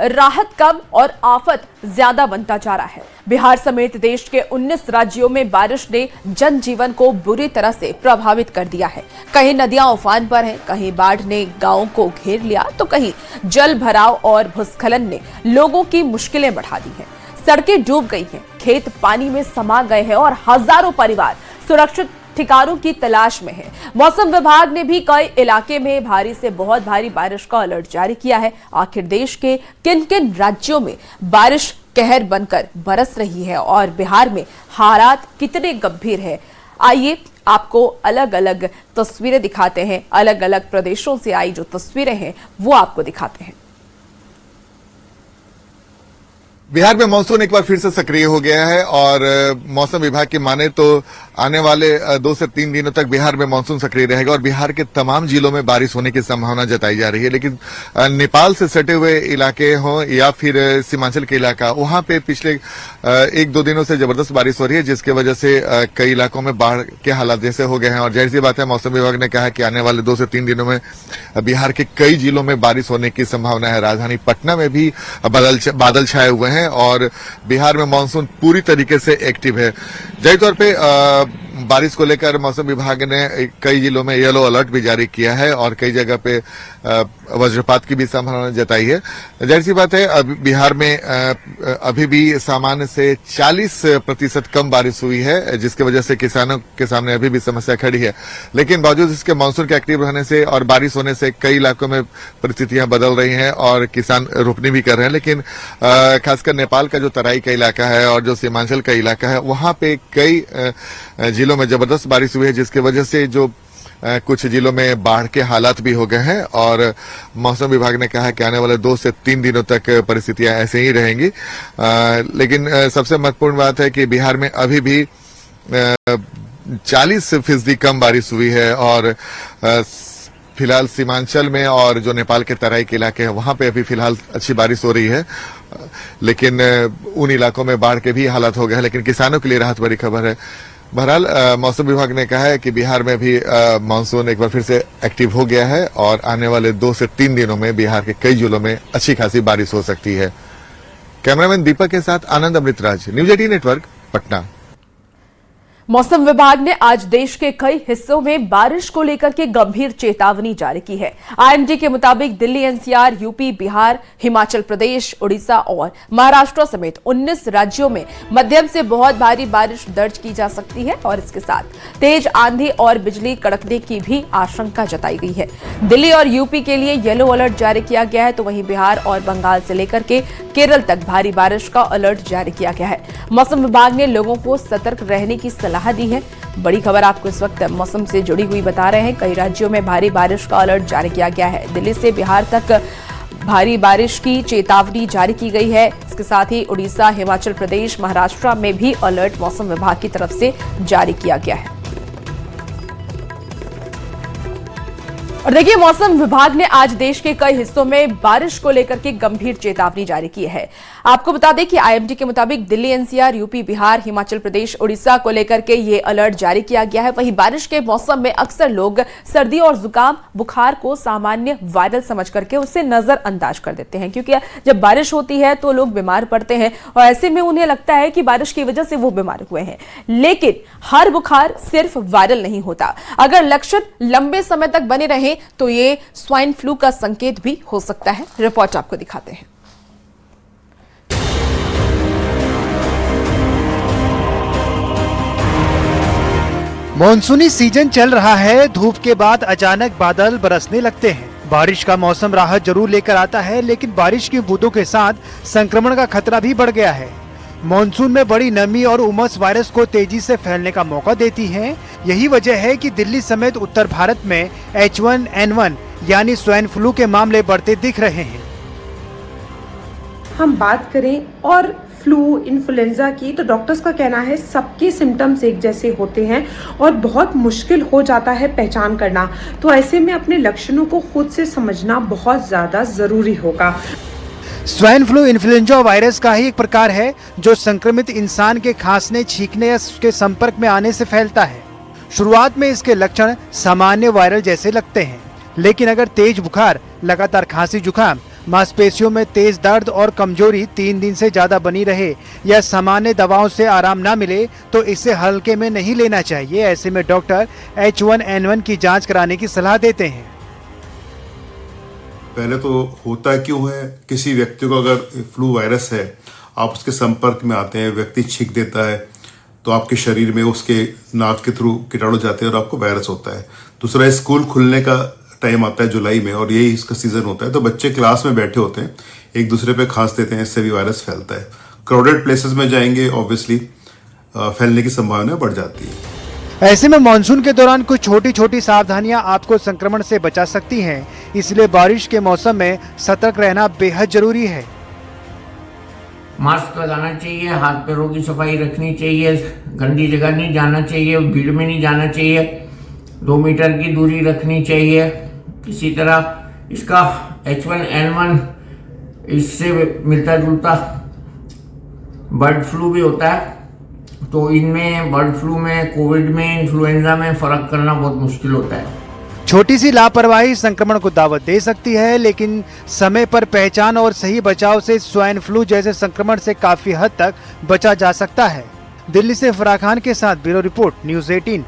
राहत कम और आफत ज्यादा बनता जा रहा है। बिहार समेत देश के 19 राज्यों में बारिश ने जनजीवन को बुरी तरह से प्रभावित कर दिया है। कहीं नदियां उफान पर हैं, कहीं बाढ़ ने गांवों को घेर लिया, तो कहीं जल भराव और भूस्खलन ने लोगों की मुश्किलें बढ़ा दी हैं। सड़कें डूब गई हैं, खेत पानी में समा गए हैं और हजारों परिवार सुरक्षित ठिकानों की तलाश में है। मौसम विभाग ने भी कई इलाके में भारी से बहुत भारी बारिश का अलर्ट जारी किया है। आखिर देश के किन किन राज्यों में बारिश कहर बनकर बरस रही है और बिहार में हालात कितने गंभीर है, आइए आपको अलग अलग तस्वीरें दिखाते हैं। अलग अलग प्रदेशों से आई जो तस्वीरें हैं वो आपको दिखाते हैं। बिहार में मानसून एक बार फिर से सक्रिय हो गया है और मौसम विभाग की माने तो आने वाले 2 से 3 दिनों तक बिहार में मानसून सक्रिय रहेगा और बिहार के तमाम जिलों में बारिश होने की संभावना जताई जा रही है। लेकिन नेपाल से सटे हुए इलाके हों या फिर सीमांचल के इलाका, वहां पे पिछले 1-2 दिनों से जबरदस्त बारिश हो रही है, जिसकी वजह से कई इलाकों में बाढ़ के हालात जैसे हो गए हैं। और जाहिर सी बात है, मौसम विभाग ने कहा कि आने वाले 2 से 3 दिनों में बिहार के कई जिलों में बारिश होने की संभावना है। राजधानी पटना में भी बादल छाए हुए हैं और बिहार में मानसून पूरी तरीके से एक्टिव है। जाहिर तौर पे बारिश को लेकर मौसम विभाग ने कई जिलों में येलो अलर्ट भी जारी किया है और कई जगह पे वज्रपात की भी संभावना जताई है। जाहिर सी बात है, बिहार में अभी भी सामान्य से 40% कम बारिश हुई है, जिसकी वजह से किसानों के सामने अभी भी समस्या खड़ी है। लेकिन बावजूद इसके मानसून के एक्टिव रहने से और बारिश होने से कई इलाकों में परिस्थितियां बदल रही हैं और किसान रोपनी भी कर रहे हैं। लेकिन खासकर नेपाल का जो तराई का इलाका है और जो सीमांचल का इलाका है, वहां पे कई जिलों में जबरदस्त बारिश हुई है, जिसकी वजह से जो कुछ जिलों में बाढ़ के हालात भी हो गए हैं। और मौसम विभाग ने कहा कि आने वाले 2 से 3 दिनों तक परिस्थितियां ऐसे ही रहेंगी। लेकिन सबसे महत्वपूर्ण बात है कि बिहार में अभी भी 40% कम बारिश हुई है और फिलहाल सीमांचल में और जो नेपाल के तराई के इलाके हैं वहां पे अभी फिलहाल अच्छी बारिश हो रही है। लेकिन उन इलाकों में बाढ़ के भी हालात हो गए हैं, लेकिन किसानों के लिए राहत भरी खबर है। बहरहाल मौसम विभाग ने कहा है कि बिहार में भी मानसून एक बार फिर से एक्टिव हो गया है और आने वाले 2 से 3 दिनों में बिहार के कई जिलों में अच्छी खासी बारिश हो सकती है। कैमरामैन दीपक के साथ आनंद अमृतराज, न्यूज 18 नेटवर्क, पटना। मौसम विभाग ने आज देश के कई हिस्सों में बारिश को लेकर के गंभीर चेतावनी जारी की है। आईएमडी के मुताबिक दिल्ली, एनसीआर, यूपी, बिहार, हिमाचल प्रदेश, उड़ीसा और महाराष्ट्र समेत 19 राज्यों में मध्यम से बहुत भारी बारिश दर्ज की जा सकती है और इसके साथ तेज आंधी और बिजली कड़कने की भी आशंका जताई गई है। दिल्ली और यूपी के लिए येलो अलर्ट जारी किया गया है, तो वहीं बिहार और बंगाल से लेकर के केरल तक भारी बारिश का अलर्ट जारी किया गया है। मौसम विभाग ने लोगों को सतर्क रहने की सलाह दी है। बड़ी खबर आपको इस वक्त मौसम से जुड़ी हुई बता रहे हैं। कई राज्यों में भारी बारिश का अलर्ट जारी किया गया है। दिल्ली से बिहार तक भारी बारिश की चेतावनी जारी की गई है। इसके साथ ही उड़ीसा, हिमाचल प्रदेश, महाराष्ट्र में भी अलर्ट मौसम विभाग की तरफ से जारी किया गया है। और देखिए, मौसम विभाग ने आज देश के कई हिस्सों में बारिश को लेकर के गंभीर चेतावनी जारी की है। आपको बता दें कि आईएमडी के मुताबिक दिल्ली, एनसीआर, यूपी, बिहार, हिमाचल प्रदेश, उड़ीसा को लेकर के ये अलर्ट जारी किया गया है। वहीं बारिश के मौसम में अक्सर लोग सर्दी और जुकाम, बुखार को सामान्य वायरल समझ करके उसे नजरअंदाज कर देते हैं, क्योंकि जब बारिश होती है तो लोग बीमार पड़ते हैं और ऐसे में उन्हें लगता है कि बारिश की वजह से वो बीमार हुए हैं। लेकिन हर बुखार सिर्फ वायरल नहीं होता। अगर लक्षण लंबे समय तक बने रहे तो ये स्वाइन फ्लू का संकेत भी हो सकता है। रिपोर्ट आपको दिखाते हैं। मॉनसूनी सीजन चल रहा है। धूप के बाद अचानक बादल बरसने लगते हैं। बारिश का मौसम राहत जरूर लेकर आता है, लेकिन बारिश की बूंदों के साथ संक्रमण का खतरा भी बढ़ गया है। मॉनसून में बड़ी नमी और उमस वायरस को तेजी से फैलने का मौका देती है। यही वजह है कि दिल्ली समेत उत्तर भारत में H1N1 यानी स्वाइन फ्लू के मामले बढ़ते दिख रहे हैं। हम बात करें और फ्लू, इन्फ्लुएंजा की, तो डॉक्टर्स का कहना है सबके सिम्टम्स एक जैसे होते हैं और बहुत मुश्किल हो जाता है पहचान करना। तो ऐसे में अपने लक्षणों को खुद से समझना बहुत ज़्यादा ज़रूरी होगा। स्वाइन फ्लू इन्फ्लुएंजा वायरस का ही एक प्रकार है जो संक्रमित इंसान के खांसने, छींकने या उसके संपर्क में आने से फैलता है। शुरुआत में इसके लक्षण सामान्य वायरल जैसे लगते हैं, लेकिन अगर तेज बुखार, लगातार खांसी, जुकाम, मांसपेशियों में तेज दर्द और कमजोरी 3 दिन से ज्यादा बनी रहे या सामान्य दवाओं से आराम ना मिले तो इसे हल्के में नहीं लेना चाहिए। ऐसे में डॉक्टर H1N1 की जांच कराने की सलाह देते हैं। पहले तो होता क्यों है, किसी व्यक्ति को अगर फ्लू वायरस है, आप उसके संपर्क में आते हैं, व्यक्ति छींक देता है तो आपके शरीर में उसके नाक के थ्रू कीटाणु जाते हैं और आपको वायरस होता है। दूसरा, स्कूल खुलने का टाइम आता है जुलाई में और यही इसका सीजन होता है, तो बच्चे क्लास में बैठे होते हैं, एक दूसरे पे खांस देते हैं, इससे भी वायरस फैलता है। क्राउडेड प्लेसेस में जाएंगे, ऑब्वियसली फैलने की संभावना बढ़ जाती है। ऐसे में मानसून के दौरान कुछ छोटी छोटी सावधानियां आपको संक्रमण से बचा सकती हैं, इसलिए बारिश के मौसम में सतर्क रहना बेहद जरूरी है। मास्क लगाना चाहिए, हाथ पैरों की सफाई रखनी चाहिए, गंदी जगह नहीं जाना चाहिए, भीड़ में नहीं जाना चाहिए, 2 मीटर की दूरी रखनी चाहिए। इसी तरह इसका H1N1 इससे मिलता जुलता बर्ड फ्लू भी होता है, तो इनमें बर्ड फ्लू में, कोविड में, इन्फ्लुएंजा में फर्क करना बहुत मुश्किल होता है। छोटी सी लापरवाही संक्रमण को दावत दे सकती है, लेकिन समय पर पहचान और सही बचाव से स्वाइन फ्लू जैसे संक्रमण से काफी हद तक बचा जा सकता है। दिल्ली से फराह खान के साथ bureau report, news 18।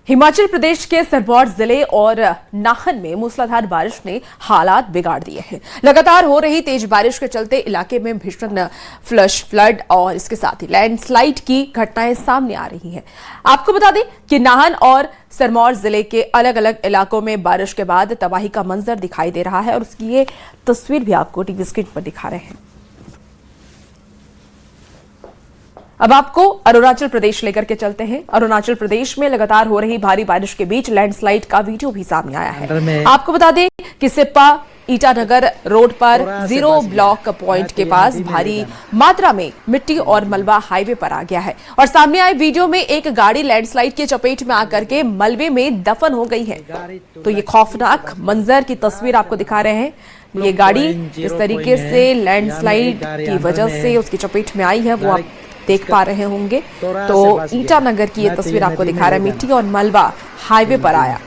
Himachal Pradesh के सिरमौर जिले और नाहन में मूसलाधार बारिश ने हालात बिगाड़ दिए हैं। लगातार हो रही तेज बारिश के चलते इलाके में भीषण फ्लड और इसके साथ ही लैंडस्लाइड की घटनाएं सामने आ रही हैं। आपको बता दें कि नाहन और सिरमौर जिले के अलग अलग इलाकों में बारिश के बाद तबाही का मंजर दिखाई दे रहा है और उसकी ये तस्वीर भी आपको टीवी स्क्रीन पर दिखा रहे हैं। अब आपको अरुणाचल प्रदेश लेकर के चलते हैं। अरुणाचल प्रदेश में लगातार हो रही भारी बारिश के बीच लैंडस्लाइड का वीडियो भी सामने आया है। आपको बता दें कि सिप्पा ईटानगर रोड पर 0 ब्लॉक पॉइंट के पास भारी मात्रा में मिट्टी और मलबा हाईवे पर आ गया है और सामने आए वीडियो में एक गाड़ी लैंडस्लाइड की चपेट में आकर के मलबे में दफन हो गई है। तो ये खौफनाक मंजर की तस्वीर आपको दिखा रहे हैं। ये गाड़ी जिस तरीके से लैंडस्लाइड की वजह से उसकी चपेट में आई है वो आप देख पा रहे होंगे। तो ईटानगर की ये तस्वीर आपको दिखा रहा है, मिट्टी और मलबा हाईवे पर आया।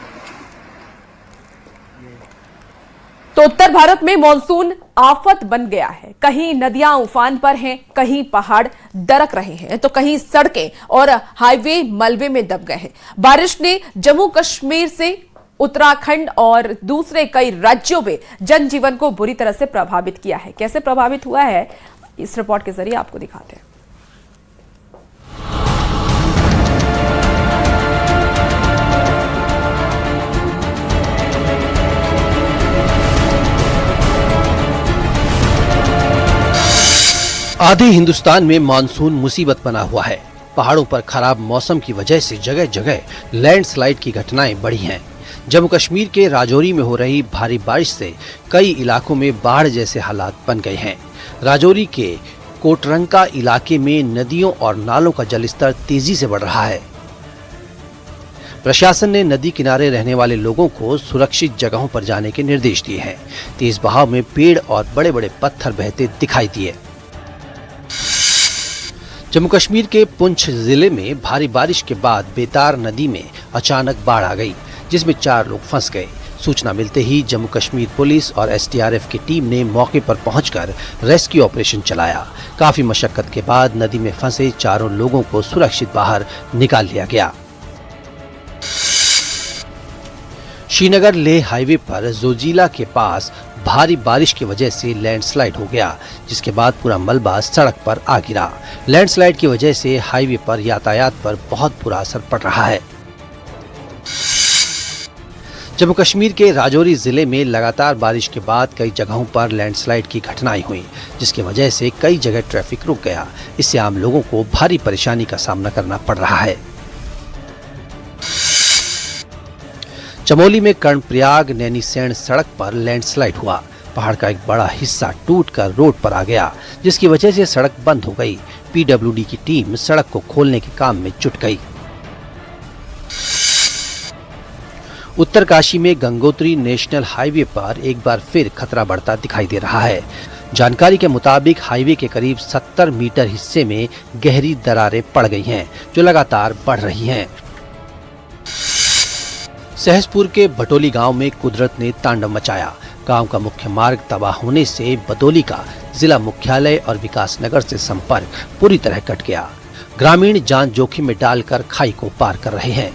तो उत्तर भारत में मॉनसून आफत बन गया है। कहीं नदियां उफान पर हैं, कहीं पहाड़ दरक रहे हैं, तो कहीं सड़कें और हाईवे मलबे में दब गए हैं। बारिश ने जम्मू कश्मीर से उत्तराखंड और दूसरे कई राज्यों में जनजीवन को बुरी तरह से प्रभावित किया है। कैसे प्रभावित हुआ है, इस रिपोर्ट के जरिए आपको दिखाते हैं। आधे हिंदुस्तान में मानसून मुसीबत बना हुआ है। पहाड़ों पर खराब मौसम की वजह से जगह जगह लैंडस्लाइड की घटनाएं बढ़ी हैं। जम्मू कश्मीर के राजौरी में हो रही भारी बारिश से कई इलाकों में बाढ़ जैसे हालात बन गए हैं। राजौरी के कोटरंका इलाके में नदियों और नालों का जलस्तर तेजी से बढ़ रहा है। प्रशासन ने नदी किनारे रहने वाले लोगों को सुरक्षित जगहों पर जाने के निर्देश दिए हैं। तेज बहाव में पेड़ और बड़े बड़े पत्थर बहते दिखाई दिए। जम्मू कश्मीर के पुंछ जिले में भारी बारिश के बाद बेतार नदी में अचानक बाढ़ आ गई, जिसमें 4 लोग फंस गए। सूचना मिलते ही जम्मू कश्मीर पुलिस और SDRF की टीम ने मौके पर पहुंचकर रेस्क्यू ऑपरेशन चलाया। काफी मशक्कत के बाद नदी में फंसे 4 लोगों को सुरक्षित बाहर निकाल लिया गया। श्रीनगर लेह हाईवे पर जोजिला के पास भारी बारिश की वजह से लैंडस्लाइड हो गया, जिसके बाद पूरा मलबा सड़क पर आ गिरा। लैंडस्लाइड की वजह से हाईवे पर यातायात पर बहुत बुरा असर पड़ रहा है। जम्मू कश्मीर के राजौरी जिले में लगातार बारिश के बाद कई जगहों पर लैंडस्लाइड की घटनाएं हुई, जिसकी वजह से कई जगह ट्रैफिक रुक गया। इससे आम लोगों को भारी परेशानी का सामना करना पड़ रहा है। चमोली में कर्णप्रयाग नैनीसैण सड़क पर लैंडस्लाइड हुआ। पहाड़ का एक बड़ा हिस्सा टूटकर रोड पर आ गया, जिसकी वजह से सड़क बंद हो गई। PWD की टीम सड़क को खोलने के काम में जुट गई। उत्तरकाशी में गंगोत्री नेशनल हाईवे पर एक बार फिर खतरा बढ़ता दिखाई दे रहा है। जानकारी के मुताबिक हाईवे के करीब 70 मीटर हिस्से में गहरी दरारें पड़ गई हैं, जो लगातार बढ़ रही हैं। सहसपुर के बटोली गांव में कुदरत ने तांडव मचाया। गांव का मुख्य मार्ग तबाह होने से बटोली का जिला मुख्यालय और विकास नगर से संपर्क पूरी तरह कट गया। ग्रामीण जान जोखिम में डालकर खाई को पार कर रहे हैं।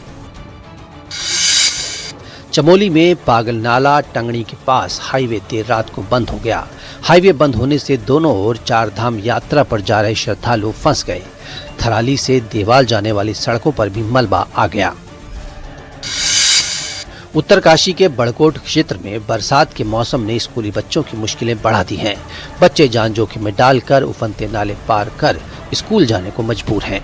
चमोली में पागल नाला टंगड़ी के पास हाईवे देर रात को बंद हो गया। हाईवे बंद होने से दोनों ओर 4 धाम यात्रा पर जा रहे श्रद्धालु फंस गए। थराली से देवाल जाने वाली सड़कों पर भी मलबा आ गया। उत्तरकाशी के बड़कोट क्षेत्र में बरसात के मौसम ने स्कूली बच्चों की मुश्किलें बढ़ा दी हैं। बच्चे जान जोखिम में डालकर उफनते नाले पार कर स्कूल जाने को मजबूर हैं।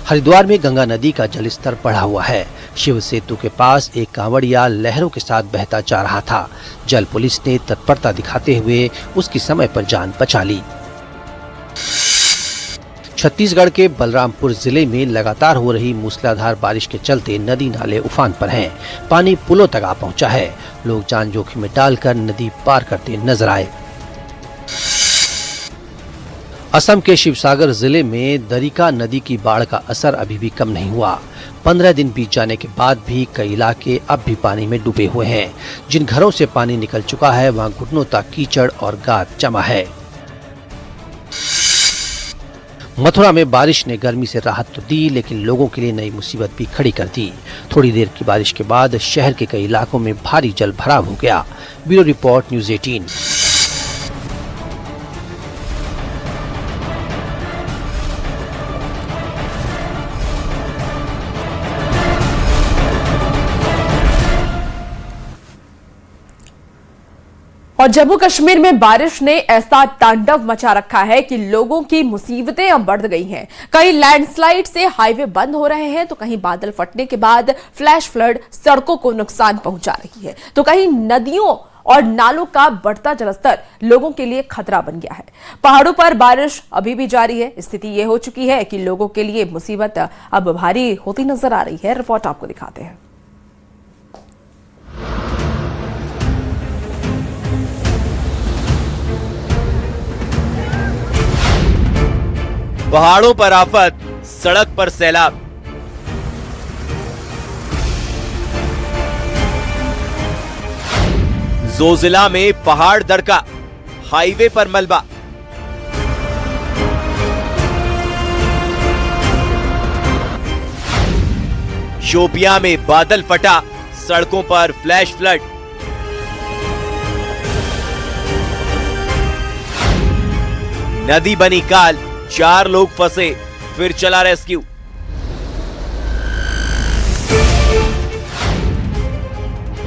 हरिद्वार में गंगा नदी का जलस्तर बढ़ा हुआ है। शिव सेतु के पास एक कांवड़िया लहरों के साथ बहता जा रहा था। जल पुलिस ने तत्परता दिखाते हुए उसकी समय पर जान बचा ली। छत्तीसगढ़ के बलरामपुर जिले में लगातार हो रही मूसलाधार बारिश के चलते नदी नाले उफान पर हैं। पानी पुलों तक आ पहुंचा है। लोग जान जोखिम में डालकर नदी पार करते नजर आए। असम के शिवसागर जिले में दरिका नदी की बाढ़ का असर अभी भी कम नहीं हुआ। 15 दिन बीत जाने के बाद भी कई इलाके अब भी पानी में डूबे हुए हैं। जिन घरों से पानी निकल चुका है वहां घुटनों तक कीचड़ और गाद जमा है। मथुरा में बारिश ने गर्मी से राहत तो दी, लेकिन लोगों के लिए नई मुसीबत भी खड़ी कर दी। थोड़ी देर की बारिश के बाद शहर के कई इलाकों में भारी जल भराव हो गया। Bureau report, news 18। और जम्मू कश्मीर में बारिश ने ऐसा तांडव मचा रखा है कि लोगों की मुसीबतें अब बढ़ गई हैं। कहीं लैंडस्लाइड से हाईवे बंद हो रहे हैं, तो कहीं बादल फटने के बाद फ्लैश फ्लड सड़कों को नुकसान पहुंचा रही है, तो कहीं नदियों और नालों का बढ़ता जलस्तर लोगों के लिए खतरा बन गया है। पहाड़ों पर बारिश अभी भी जारी है। स्थिति यह हो चुकी है कि लोगों के लिए मुसीबत अब भारी होती नजर आ रही है। रिपोर्ट आपको दिखाते हैं। पहाड़ों पर आफत, सड़क पर सैलाब। जोजिला में पहाड़ दरका, हाईवे पर मलबा। शोपियां में बादल फटा, सड़कों पर फ्लैश फ्लड। नदी बनी काल, 4 लोग फंसे, फिर चला रेस्क्यू।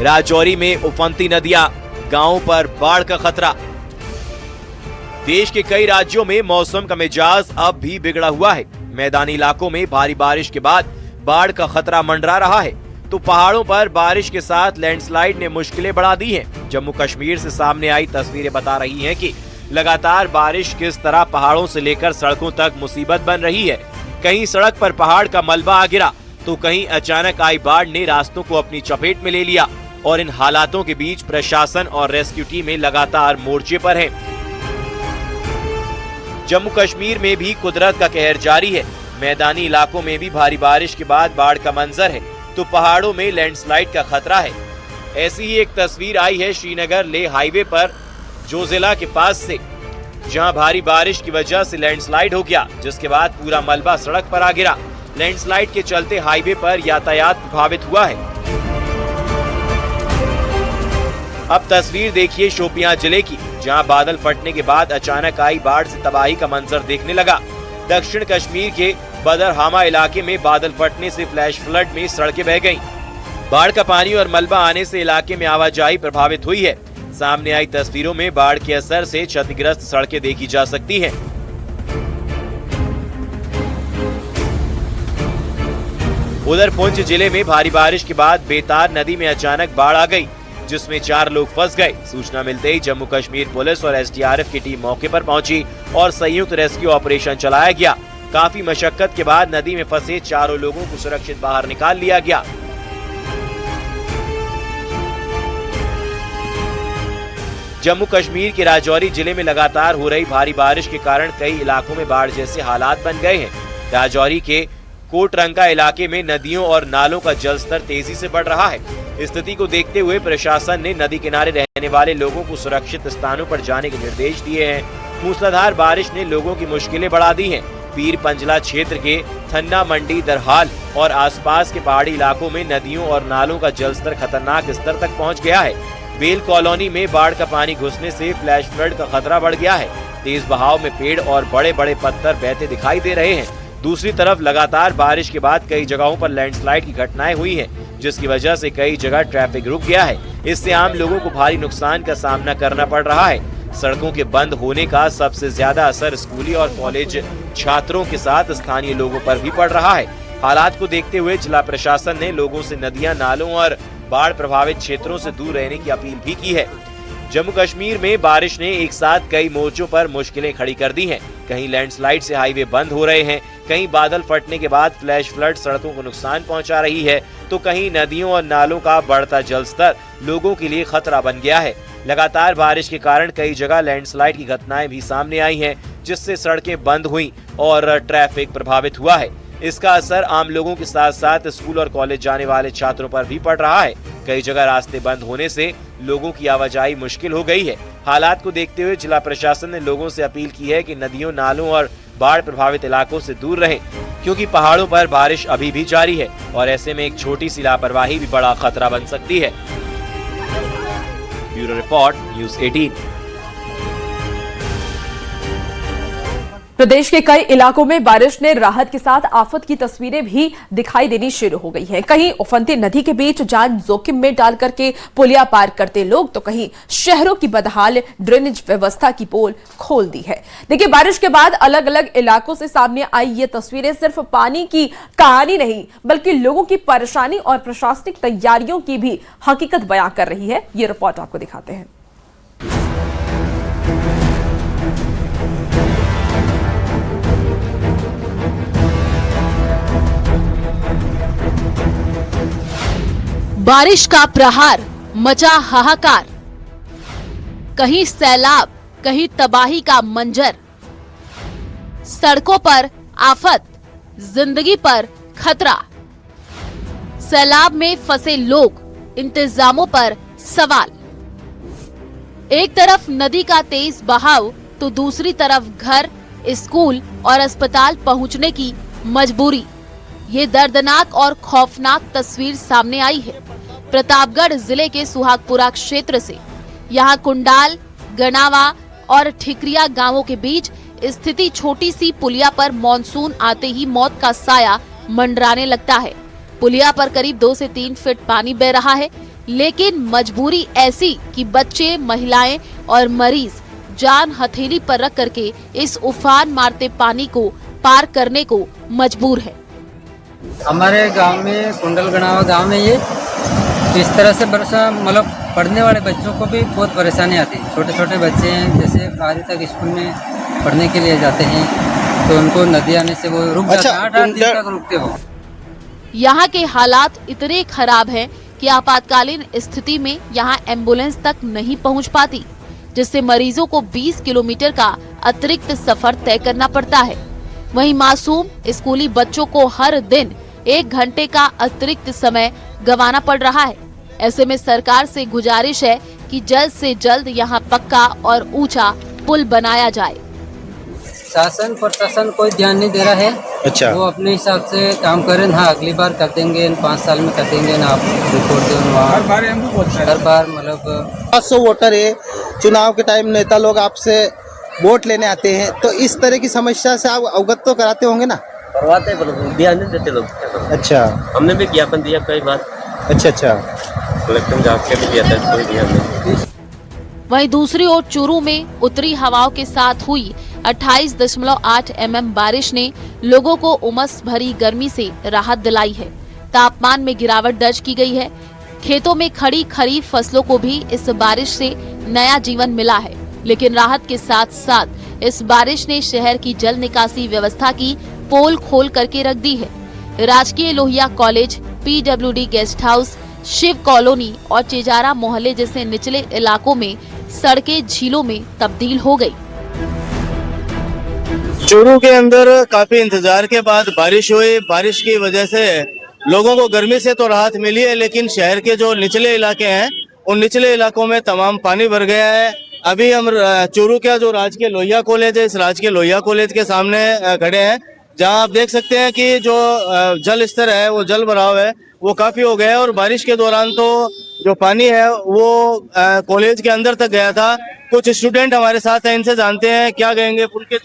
राजौरी में उफनती नदियां, गांवों पर बाढ़ का खतरा। देश के कई राज्यों में मौसम का मिजाज अब भी बिगड़ा हुआ है। मैदानी इलाकों में भारी बारिश के बाद बाढ़ का खतरा मंडरा रहा है, तो पहाड़ों पर बारिश के साथ लैंडस्लाइड ने मुश्किलें बढ़ा दी हैं। जम्मू कश्मीर से सामने आई तस्वीरें बता रही हैं कि लगातार बारिश किस तरह पहाड़ों से लेकर सड़कों तक मुसीबत बन रही है। कहीं सड़क पर पहाड़ का मलबा आ गिरा, तो कहीं अचानक आई बाढ़ ने रास्तों को अपनी चपेट में ले लिया। और इन हालातों के बीच प्रशासन और रेस्क्यू टीमें लगातार मोर्चे पर हैं। जम्मू कश्मीर में भी कुदरत का कहर जारी है। मैदानी इलाकों में भी भारी बारिश के बाद बाढ़ का मंजर है, तो पहाड़ों में लैंडस्लाइड का खतरा है। ऐसी ही एक तस्वीर आई है श्रीनगर लेह हाईवे पर जोजिला के पास से, जहां भारी बारिश की वजह से लैंडस्लाइड हो गया, जिसके बाद पूरा मलबा सड़क पर आ गिरा। लैंडस्लाइड के चलते हाईवे पर यातायात प्रभावित हुआ है। अब तस्वीर देखिए शोपियां जिले की, जहां बादल फटने के बाद अचानक आई बाढ़ से तबाही का मंजर देखने लगा। दक्षिण कश्मीर के बदरहामा इलाके में बादल फटने से फ्लैश फ्लड में सड़कें बह गईं। बाढ़ का पानी और मलबा आने से इलाके में आवाजाही प्रभावित हुई है। सामने आई तस्वीरों में बाढ़ के असर से क्षतिग्रस्त सड़कें देखी जा सकती हैं। उधर पुंछ जिले में भारी बारिश के बाद बेतार नदी में अचानक बाढ़ आ गई, जिसमें 4 लोग फंस गए। सूचना मिलते ही जम्मू कश्मीर पुलिस और एसडीआरएफ की टीम मौके पर पहुंची और संयुक्त रेस्क्यू ऑपरेशन चलाया गया। काफी मशक्कत के बाद नदी में फंसे 4 लोगों को सुरक्षित बाहर निकाल लिया गया। जम्मू कश्मीर के राजौरी जिले में लगातार हो रही भारी बारिश के कारण कई इलाकों में बाढ़ जैसे हालात बन गए हैं। राजौरी के कोटरंका इलाके में नदियों और नालों का जलस्तर तेजी से बढ़ रहा है। स्थिति को देखते हुए प्रशासन ने नदी किनारे रहने वाले लोगों को सुरक्षित स्थानों पर जाने के निर्देश दिए हैं। मूसलाधार बारिश ने लोगों की मुश्किलें बढ़ा दी हैं। पीर पंजला क्षेत्र के थन्ना मंडी, दरहाल और आसपास के पहाड़ी इलाकों में नदियों और नालों का जलस्तर खतरनाक स्तर तक पहुंच गया है। बेल कॉलोनी में बाढ़ का पानी घुसने से फ्लैश फ्लड का खतरा बढ़ गया है। तेज बहाव में पेड़ और बड़े बड़े पत्थर बहते दिखाई दे रहे हैं। दूसरी तरफ लगातार बारिश के बाद कई जगहों पर लैंडस्लाइड की घटनाएं हुई हैं, जिसकी वजह से कई जगह ट्रैफिक रुक गया है। इससे आम लोगों को भारी नुकसान का सामना करना पड़ रहा है। सड़कों के बंद होने का सबसे ज्यादा असर स्कूली और कॉलेज छात्रों के साथ स्थानीय लोगों पर भी पड़ रहा है। हालात को देखते हुए जिला प्रशासन ने लोगों से नदियां, नालों और बाढ़ प्रभावित क्षेत्रों से दूर रहने की अपील भी की है। जम्मू कश्मीर में बारिश ने एक साथ कई मोर्चों पर मुश्किलें खड़ी कर दी हैं। कहीं लैंडस्लाइड से हाईवे बंद हो रहे हैं, कहीं बादल फटने के बाद फ्लैश फ्लड सड़कों को नुकसान पहुंचा रही है, तो कहीं नदियों और नालों का बढ़ता जलस्तर लोगों के लिए खतरा बन गया है। लगातार बारिश के कारण कई जगह लैंडस्लाइड की घटनाएं भी सामने आई हैं, जिससे सड़कें बंद हुई और ट्रैफिक प्रभावित हुआ है। इसका असर आम लोगों के साथ साथ स्कूल और कॉलेज जाने वाले छात्रों पर भी पड़ रहा है। कई जगह रास्ते बंद होने से लोगों की आवाजाही मुश्किल हो गई है। हालात को देखते हुए जिला प्रशासन ने लोगों से अपील की है कि नदियों, नालों और बाढ़ प्रभावित इलाकों से दूर रहें, क्योंकि पहाड़ों पर बारिश अभी भी जारी है और ऐसे में एक छोटी सी लापरवाही भी बड़ा खतरा बन सकती है। Bureau report, news 18। प्रदेश के कई इलाकों में बारिश ने राहत के साथ आफत की तस्वीरें भी दिखाई देनी शुरू हो गई हैं। कहीं उफनती नदी के बीच जान जोखिम में डाल करके पुलिया पार करते लोग, तो कहीं शहरों की बदहाल ड्रेनेज व्यवस्था की पोल खोल दी है। देखिए, बारिश के बाद अलग अलग इलाकों से सामने आई ये तस्वीरें सिर्फ पानी की कहानी नहीं, बल्कि लोगों की परेशानी और प्रशासनिक तैयारियों की भी हकीकत बयां कर रही है। ये रिपोर्ट आपको दिखाते हैं। बारिश का प्रहार, मचा हाहाकार, कहीं सैलाब, कहीं तबाही का मंजर। सड़कों पर आफत, जिंदगी पर खतरा। सैलाब में फंसे लोग, इंतजामों पर सवाल। एक तरफ नदी का तेज बहाव, तो दूसरी तरफ घर, स्कूल और अस्पताल पहुंचने की मजबूरी। ये दर्दनाक और खौफनाक तस्वीर सामने आई है प्रतापगढ़ जिले के सुहागपुरा क्षेत्र से। यहाँ कुंडाल, गनावा और ठिकरिया गांवों के बीच स्थिति छोटी सी पुलिया पर मॉनसून आते ही मौत का साया मंडराने लगता है। पुलिया पर करीब 2 से 3 फीट पानी बह रहा है, लेकिन मजबूरी ऐसी कि बच्चे, महिलाएं और मरीज जान हथेली पर रख करके इस उफान मारते पानी को पार करने को मजबूर है। हमारे गांव में कुंडल गणावा गांव में ये इस तरह से बरसा, मतलब पढ़ने वाले बच्चों को भी बहुत परेशानी आती है। छोटे छोटे बच्चे हैं, जैसे 12वीं तक स्कूल में पढ़ने के लिए जाते हैं, तो उनको नदी आने से वो रुक जाते हैं, 8-8 दिन तक रुकते हो। यहाँ के हालात इतने खराब हैं कि आपातकालीन स्थिति में यहाँ एम्बुलेंस तक नहीं पहुँच पाती, जिससे मरीजों को 20 किलोमीटर का अतिरिक्त सफर तय करना पड़ता है। वहीं मासूम स्कूली बच्चों को हर दिन 1 घंटे का अतिरिक्त समय गंवाना पड़ रहा है। ऐसे में सरकार से गुजारिश है कि जल्द से जल्द यहाँ पक्का और ऊंचा पुल बनाया जाए। शासन प्रशासन कोई ध्यान नहीं दे रहा है। अच्छा, वो अपने हिसाब से काम करें। हाँ, अगली बार कर देंगे, 5 साल में कर देंगे ना, आप रिपोर्ट दो। हर बार मतलब 500 वोटर है, चुनाव के टाइम नेता लोग आपसे वोट लेने आते हैं, तो इस तरह की समस्या से आप अवगत तो कराते होंगे ना? करवाते हैं, ध्यान नहीं देते लोग। अच्छा, हमने भी ज्ञापन दिया कई बार। अच्छा, कलेक्टर जाके भी दिया था, कोई ध्यान नहीं। वहीं दूसरी ओर चूरू में उत्तरी हवाओं के साथ हुई 28.8 mm बारिश ने लोगों को उमस भरी गर्मी से राहत दिलाई है। तापमान में गिरावट दर्ज की गई है। खेतों में खड़ी खरीफ फसलों को भी इस बारिश से नया जीवन मिला है, लेकिन राहत के साथ साथ इस बारिश ने शहर की जल निकासी व्यवस्था की पोल खोल करके रख दी है। राजकीय Lohia college, PWD guest house, Shiv colony और चेजारा मोहल्ले जैसे निचले इलाकों में सड़कें झीलों में तब्दील हो गई। चूरू के अंदर काफी इंतजार के बाद बारिश हुई। बारिश की वजह से लोगों को गर्मी से तो राहत मिली है, लेकिन शहर के जो निचले इलाके हैं उन निचले इलाकों में तमाम पानी भर गया है। अभी हम चूरू का जो राजकीय लोहिया कॉलेज है, इस राजकीय लोहिया कॉलेज के सामने खड़े हैं, जहां आप देख सकते हैं कि जो जल स्तर है, वो जल भराव है, वो काफी हो गया है। और बारिश के दौरान तो जो पानी है वो कॉलेज के अंदर तक गया था। कुछ स्टूडेंट हमारे साथ हैं, इनसे जानते हैं क्या कहेंगे, पुल के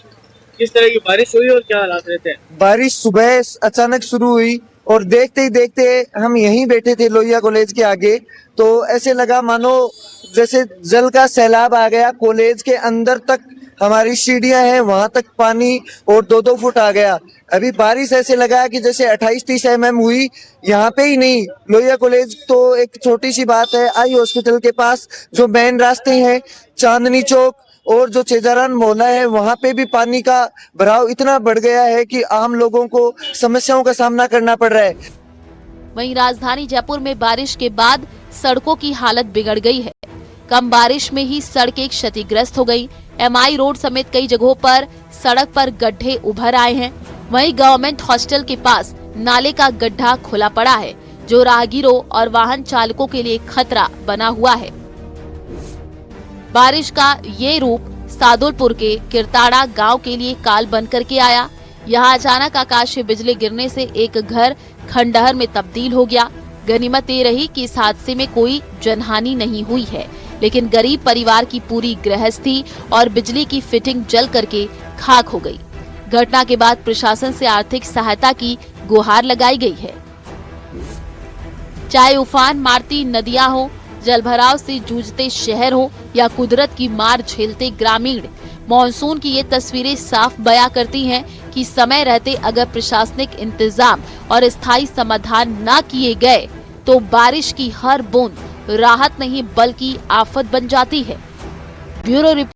किस तरह की बारिश हुई और क्या हालात रहते हैं। बारिश सुबह अचानक शुरू हुई और देखते ही देखते हम यहीं बैठे थे लोहिया कॉलेज के आगे, तो ऐसे लगा मानो जैसे जल का सैलाब आ गया। कॉलेज के अंदर तक हमारी सीढ़ियां हैं, वहां तक पानी और 2-2 फुट आ गया। अभी बारिश ऐसे लगा कि जैसे 28-30 mm हुई। यहाँ पे ही नहीं, लोहिया कॉलेज तो एक छोटी सी बात है, आई हॉस्पिटल के पास जो मेन रास्ते हैं, चांदनी चौक और जो चेजारान मोहल्ला है, वहाँ पे भी पानी का भराव इतना बढ़ गया है कि आम लोगों को समस्याओं का सामना करना पड़ रहा है। वहीं राजधानी जयपुर में बारिश के बाद सड़कों की हालत बिगड़ गई है। कम बारिश में ही सड़कें क्षतिग्रस्त हो गई। MI रोड समेत कई जगहों पर सड़क पर गड्ढे उभर आए हैं। वहीं गवर्नमेंट हॉस्टल के पास नाले का गड्ढा खुला पड़ा है, जो राहगीरों और वाहन चालकों के लिए खतरा बना हुआ है। बारिश का ये रूप सादुलपुर के किरताड़ा गांव के लिए काल बन करके आया। यहाँ अचानक आकाशीय बिजली गिरने से एक घर खंडहर में तब्दील हो गया। गनीमत ये रही कि इस हादसे में कोई जनहानि नहीं हुई है, लेकिन गरीब परिवार की पूरी गृहस्थी और बिजली की फिटिंग जल करके खाक हो गई। घटना के बाद प्रशासन से आर्थिक सहायता की गुहार लगाई गई है। चाहे उफान मारती नदियां हो, जलभराव से जूझते शहर हो या कुदरत की मार झेलते ग्रामीण, मॉनसून की ये तस्वीरें साफ बयां करती हैं कि समय रहते अगर प्रशासनिक इंतजाम और स्थायी समाधान न किए गए तो बारिश की हर बूंद राहत नहीं बल्कि आफत बन जाती है। Bureau report.